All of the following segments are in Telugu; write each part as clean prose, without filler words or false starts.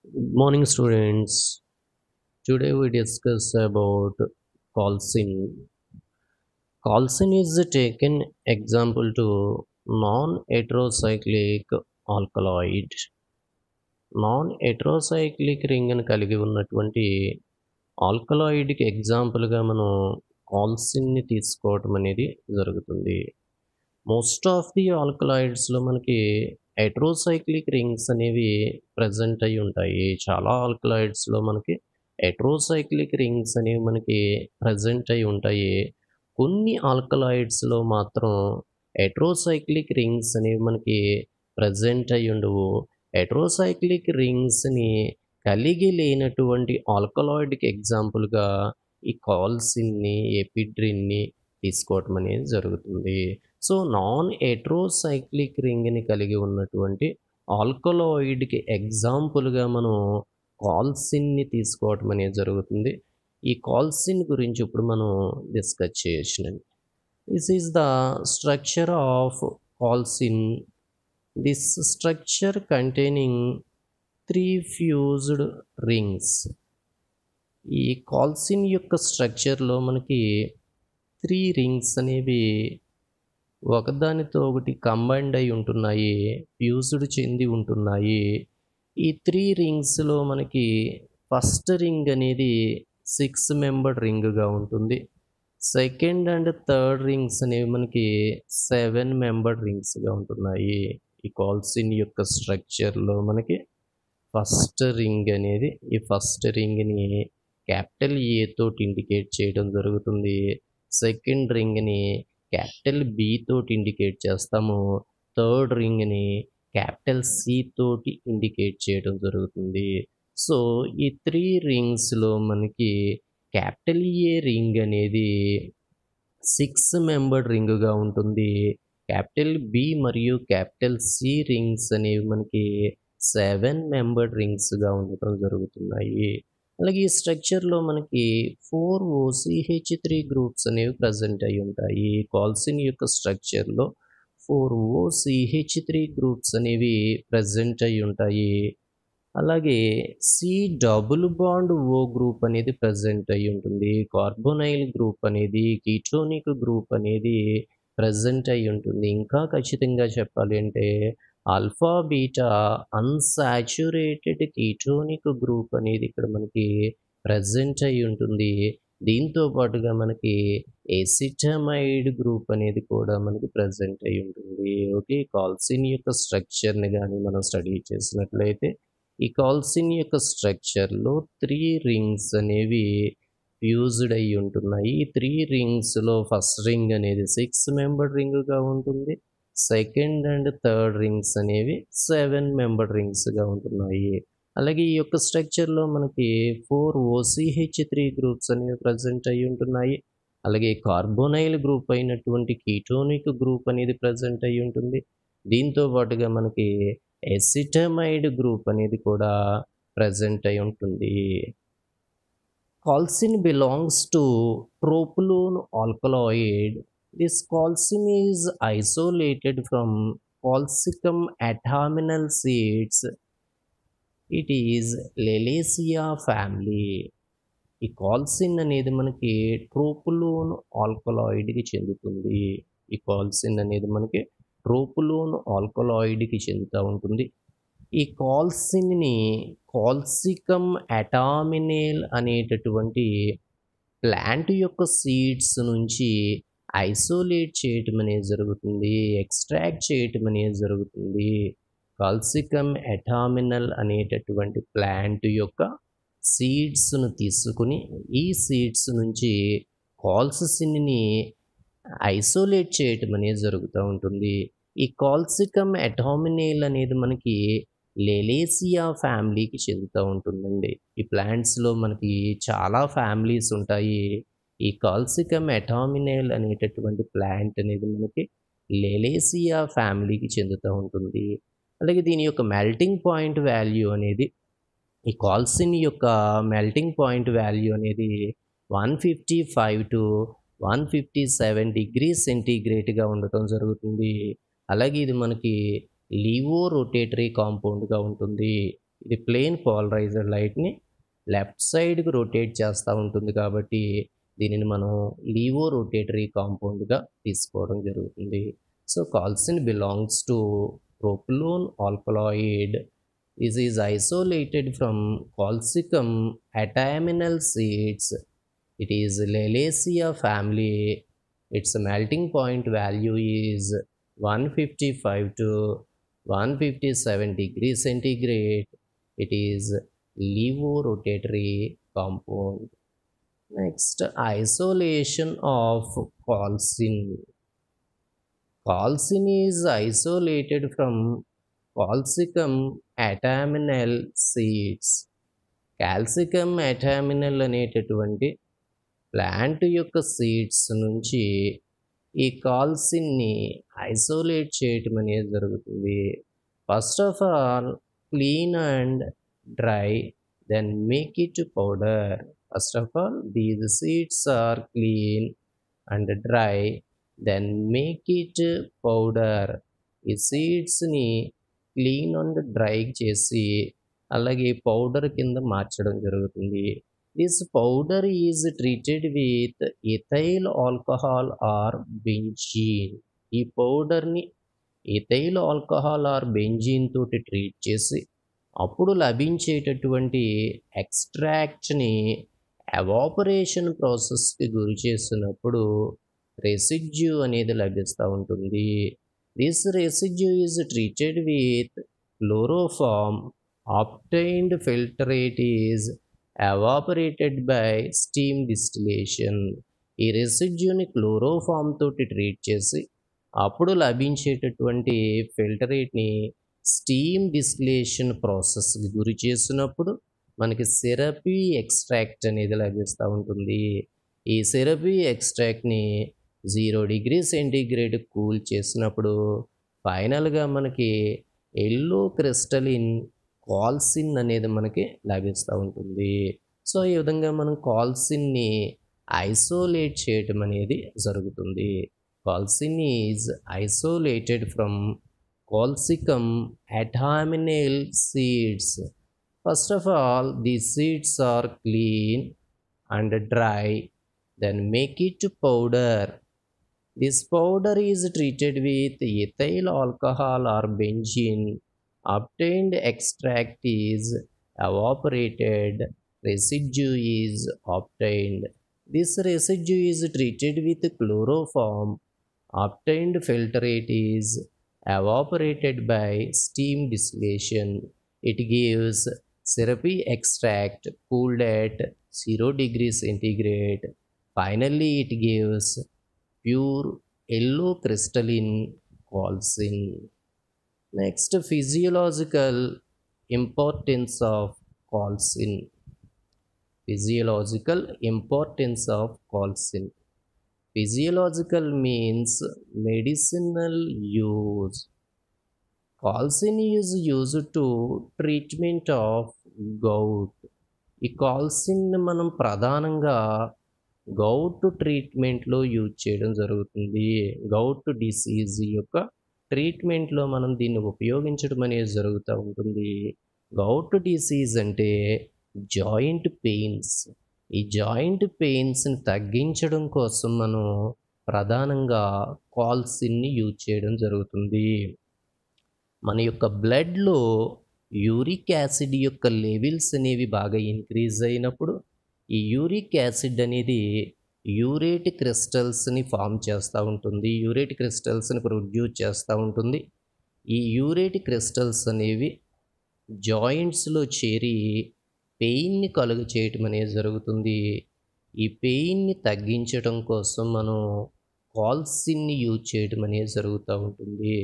Good morning, students. Today we discuss about Coulson. Coulson is taken example to non-heterocyclic alkaloid. Non-heterocyclic రింగ్‌ని కలిగి ఉన్నటువంటి ఆల్కలాయిడ్‌కి ఎగ్జాంపుల్‌గా మనం కాల్సిన్‌ని తీసుకోవటం అనేది జరుగుతుంది. మోస్ట్ ఆఫ్ ది ఆల్కలాయిడ్స్‌లో మనకి హెటెరోసైక్లిక్ రింగ్స్ అనేవి ప్రెజెంట్ అయ్యి ఉంటాయి. చాలా ఆల్కలాయిడ్స్‌లో మనకి హెటెరోసైక్లిక్ రింగ్స్ అనేవి మనకి ప్రెజెంట్ అయ్యి ఉంటాయి. కొన్ని ఆల్కలాయిడ్స్‌లో మాత్రం హెటెరోసైక్లిక్ రింగ్స్ అనేవి మనకి ప్రెజెంట్ అయ్యి ఉండవు. హెటెరోసైక్లిక్ రింగ్స్‌ని కలిగి లేనటువంటి ఆల్కలాయిడ్‌కి ఎగ్జాంపుల్‌గా ఈ కాల్సిన్‌ని, ఎపిడ్రిన్‌ని తీసుకోవటం అనేది జరుగుతుంది. సో, నాన్ హెటెరోసైక్లిక్ రింగ్‌ని కలిగి ఉన్నటువంటి ఆల్కలాయిడ్‌కి ఎగ్జాంపుల్‌గా మనం కాల్సిన్‌ని తీసుకోవటం అనేది జరుగుతుంది. ఈ కాల్సిన్ గురించి ఇప్పుడు మనం డిస్కస్ చేయొచ్చునండి. This is the structure of colchicine. This structure containing 3 fused rings. ఈ కాల్సిన్ యొక్క స్ట్రక్చర్‌లో మనకి 3 రింగ్స్ అనేవి ఒకదానితో ఒకటి కంబైన్డ్ అయి ఉంటున్నాయి. ఫ్యూజ్డ్ చెంది ఉంటున్నాయి. ఈ 3 రింగ్స్‌లో మనకి ఫస్ట్ రింగ్ అనేది 6 మెంబర్డ్ రింగ్‌గా ఉంటుంది. సెకండ్ అండ్ థర్డ్ రింగ్స్ అనేవి మనకి 7 మెంబర్డ్ రింగ్స్‌గా ఉంటున్నాయి. ఈ కాల్సిన్ యొక్క స్ట్రక్చర్‌లో మనకి ఫస్ట్ రింగ్ అనేది ఈ ఫస్ట్ రింగ్‌ని క్యాపిటల్ ఏ తోటి ఇండికేట్ చేయడం జరుగుతుంది. సెకండ్ రింగ్‌ని క్యాపిటల్ బి తోటి ఇండికేట్ చేస్తాము. థర్డ్ రింగ్‌ని క్యాపిటల్ సి తోటి ఇండికేట్ చేయడం జరుగుతుంది. సో, ఈ 3 రింగ్స్‌లో మనకి క్యాపిటల్ ఏ రింగ్ అనేది 6 మెంబర్డ్ రింగ్‌గా ఉంటుంది. క్యాపిటల్ బి మరియు క్యాపిటల్ సి రింగ్స్ అనేవి మనకి 7 మెంబర్డ్ రింగ్స్‌గా ఉండటం జరుగుతున్నాయి. అలాగే ఈ స్ట్రక్చర్‌లో మనకి 4 OCH3 గ్రూప్స్ అనేవి ప్రెజెంట్ అయ్యి ఉంటాయి. కాల్సిన్ యొక్క స్ట్రక్చర్‌లో 4 OCH3 గ్రూప్స్ అనేవి ప్రెజెంట్ అయ్యి ఉంటాయి. అలాగే C double bond O group అనేది ప్రెజెంట్ అయ్యి ఉంటుంది. కార్బోనైల్ గ్రూప్ అనేది, కీటోనిక్ గ్రూప్ అనేది ప్రెజెంట్ అయ్యి ఉంటుంది. ఇంకా ఖచ్చితంగా చెప్పాలి అంటే alpha, beta unsaturated ketonic group అనేది ఇక్కడ మనకి ప్రెజెంట్ అయ్యి ఉంటుంది. దీంతో పాటుగా మనకి ఎసిటమైడ్ గ్రూప్ అనేది కూడా మనకి ప్రెజెంట్ అయ్యి ఉంటుంది. ఓకే. కాల్సిన్ యొక్క స్ట్రక్చర్‌ని గాని మనం స్టడీ చేసినట్లయితే ఈ కాల్సిన్ యొక్క స్ట్రక్చర్‌లో 3 రింగ్స్ అనేవి ఫ్యూజ్డ్ అయ్యి ఉంటున్నాయి. ఈ 3 రింగ్స్‌లో ఫస్ట్ రింగ్ అనేది 6 మెంబర్డ్ రింగ్‌గా ఉంటుంది. సెకండ్ అండ్ థర్డ్ రింగ్స్ అనేవి 7 మెంబర్డ్ రింగ్స్‌గా ఉంటున్నాయి. అలాగే ఈ యొక్క స్ట్రక్చర్‌లో మనకి 4 OCH3 గ్రూప్స్ అనేవి ప్రెజెంట్ అయ్యి ఉంటున్నాయి. అలాగే కార్బోనైల్ గ్రూప్ అయినటువంటి కీటోనిక్ గ్రూప్ అనేది ప్రెజెంట్ అయ్యి ఉంటుంది. దీంతో పాటుగా మనకి ఎసిటమైడ్ గ్రూప్ అనేది కూడా ప్రెజెంట్ అయి ఉంటుంది. Colcin belongs to tropulone alkaloid. This colcin is isolated from Colchicum autumnal seeds. It is Liliaceae family. ఈ కాల్సిన్ అనేది మనకి ట్రోపులోన్ ఆల్కలాయిడ్కి చెందుతుంది. ఈ కాల్సిన్ అనేది మనకి ట్రోపులోన్ ఆల్కలాయిడ్కి చెందుతూ ఉంటుంది. ఈ కాల్సిన్ని కాల్సికమ్ అటామినేల్ అనేటటువంటి ప్లాంట్ యొక్క సీడ్స్ నుంచి ఐసోలేట్ చేయటం అనేది జరుగుతుంది, ఎక్స్ట్రాక్ట్ చేయటం అనేది జరుగుతుంది. కాల్సికమ్ అటామినల్ అనేటటువంటి ప్లాంట్ యొక్క సీడ్స్ను తీసుకుని ఈ సీడ్స్ నుంచి కాల్సిసిన్ని ఐసోలేట్ చేయటం అనేది జరుగుతూ ఉంటుంది. ఈ కాల్సికమ్ అటామినేల్ అనేది మనకి లెలేసియా ఫ్యామిలీకి చెందుతూ ఉంటుందండి. ఈ ప్లాంట్స్‌లో మనకి చాలా ఫ్యామిలీస్ ఉంటాయి. ఈ కాల్సికమ్ అటామినేల్ అనేటటువంటి ప్లాంట్ అనేది మనకి లెలేసియా ఫ్యామిలీకి చెందుతూ ఉంటుంది. అలాగే దీని యొక్క మెల్టింగ్ పాయింట్ వాల్యూ అనేది ఈ కాల్సిన్ యొక్క మెల్టింగ్ పాయింట్ వాల్యూ అనేది 155 to 157 డిగ్రీ సెంటీగ్రేడ్‌గా ఉండటం జరుగుతుంది. అలాగే ఇది మనకి లీవో రొటేటరీ కాంపౌండ్‌గా ఉంటుంది. ఇది ప్లేన్ పోలరైజ్డ్ లైట్ని లెఫ్ట్ సైడ్కి రొటేట్ చేస్తూ ఉంటుంది కాబట్టి దీనిని మనం లీవో రొటేటరీ కాంపౌండ్గా తీసుకోవడం జరుగుతుంది. సో కాల్సిన్ బిలాంగ్స్ టు ప్రొపిలోన్ alkaloid. This is isolated from Colchicum ataminal seeds. It is Liliaceae family. Its melting point value is 155 to 157 degrees centigrade. It is levorotatory compound. Next, isolation of colcin. Colcin is isolated from Colchicum ataminal seeds. కాల్సికమ్ అటామినల్ అనేటటువంటి ప్లాంట్ యొక్క సీడ్స్ నుంచి ఈ కాల్సిన్ని ఐసోలేట్ చేయటం అనేది జరుగుతుంది. First of all clean and dry, then make it powder. First of all these seeds are clean and dry, then make it powder. ఈ సీడ్స్ని క్లీన్ అండ్ డ్రై చేసి అలాగే పౌడర్ కింద మార్చడం జరుగుతుంది. This powder is treated with ethyl alcohol or benzene. ఈ పౌడర్ని ఇథైల్ ఆల్కహాల్ ఆర్ బెంజీన్ తోటి ట్రీట్ చేసి అప్పుడు లభించేటటువంటి ఎక్స్ట్రాక్ట్ని ఎవాపరేషన్ ప్రాసెస్కి గురి చేసినప్పుడు రెసిడ్యూ అనేది లభిస్తూ ఉంటుంది. This residue is treated with chloroform. Obtained filtrate is evaporated by steam distillation. ఈ రెసిడ్యూని క్లోరోఫామ్ తోటి ట్రీట్ చేసి అప్పుడు లభించేటటువంటి ఫిల్టరేట్ని స్టీమ్ డిస్టిలేషన్ ప్రాసెస్కి గురి చేసినప్పుడు మనకి సిరపీ ఎక్స్ట్రాక్ట్ అనేది లభిస్తూ ఉంటుంది. ఈ సిరపీ ఎక్స్ట్రాక్ట్ని 0 డిగ్రీ సెంటీగ్రేడ్ కూల్ చేసినప్పుడు ఫైనల్గా మనకి ఎల్లో క్రిస్టలిన్ కాల్సిన్ అనేది మనకి లభిస్తూ ఉంటుంది. సో ఈ విధంగా మనం కాల్సిన్ని ఐసోలేట్ చేయటం అనేది జరుగుతుంది. Colchicine is isolated from colchicum autumnale seeds. First of all these seeds are clean and dry, then make it powder. This powder is treated with ethyl alcohol or benzene. Obtained extract is evaporated, residue is obtained. This residue is treated with chloroform. Obtained filtrate is evaporated by steam distillation. It gives syrupy extract cooled at 0 degrees centigrade. Finally, it gives pure yellow crystalline calcine. Next, physiological importance of calcine. Physiological importance of calcine. Physiological means medicinal use. Calcine is used to treatment of gout. ఈ కాల్సిన్ మనం ప్రధానంగా గౌట్ ట్రీట్మెంట్లో యూజ్ చేయడం జరుగుతుంది. గౌట్ డిసీజ్ యొక్క ట్రీట్మెంట్లో మనం దీన్ని ఉపయోగించడం అనేది జరుగుతూ ఉంటుంది. గౌట్ డిసీజ్ అంటే జాయింట్ పెయిన్స్. ఈ జాయింట్ పెయిన్స్ని తగ్గించడం కోసం మనం ప్రధానంగా కాల్సిన్ని యూజ్ చేయడం జరుగుతుంది. మన యొక్క బ్లడ్లో యూరిక్ యాసిడ్ యొక్క లెవెల్స్ అనేవి బాగా ఇంక్రీజ్ అయినప్పుడు ఈ యూరిక్ యాసిడ్ అనేది యూరేట్ క్రిస్టల్స్ని ఫామ్ చేస్తూ ఉంటుంది. యూరేట్ క్రిస్టల్స్ని ప్రొడ్యూస్ చేస్తూ ఉంటుంది. ఈ యూరేట్ క్రిస్టల్స్ అనేవి జాయింట్స్లో చేరి పెయిన్ని కలుగ చేయటం అనేది జరుగుతుంది. ఈ పెయిన్ని తగ్గించడం కోసం మనం కాల్సిన్ని యూజ్ చేయడం అనేది జరుగుతూ ఉంటుంది.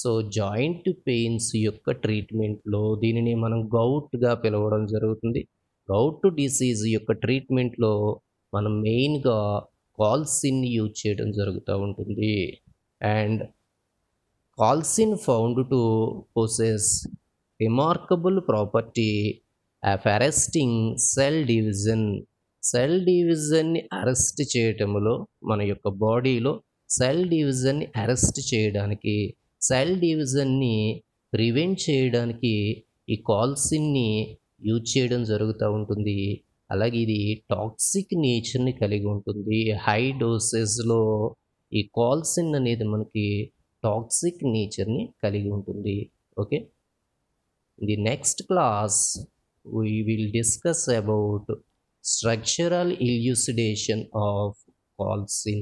సో జాయింట్ పెయిన్స్ యొక్క ట్రీట్మెంట్లో దీనిని మనం గౌట్గా పిలవడం జరుగుతుంది. గౌట్ డిసీజ్ యొక్క ట్రీట్మెంట్లో మనం మెయిన్గా కాల్సిన్ని యూజ్ చేయడం జరుగుతూ ఉంటుంది. And colchicine found to possess remarkable property of arresting cell division. Cell డివిజన్ని అరెస్ట్ చేయటంలో మన యొక్క బాడీలో సెల్ డివిజన్ని అరెస్ట్ చేయడానికి, సెల్ డివిజన్ని ప్రివెంట్ చేయడానికి ఈ కాల్సిన్ని యూజ్ చేయడం జరుగుతూ ఉంటుంది. అలాగే ఇది టాక్సిక్ నేచర్‌ని కలిగి ఉంటుంది. హై డోసెస్‌లో ఈ కాల్సిన్ అనేది మనకి టాక్సిక్ నేచర్‌ని కలిగి ఉంటుంది. Okay. In the next class, we will discuss about structural elucidation of Coulson.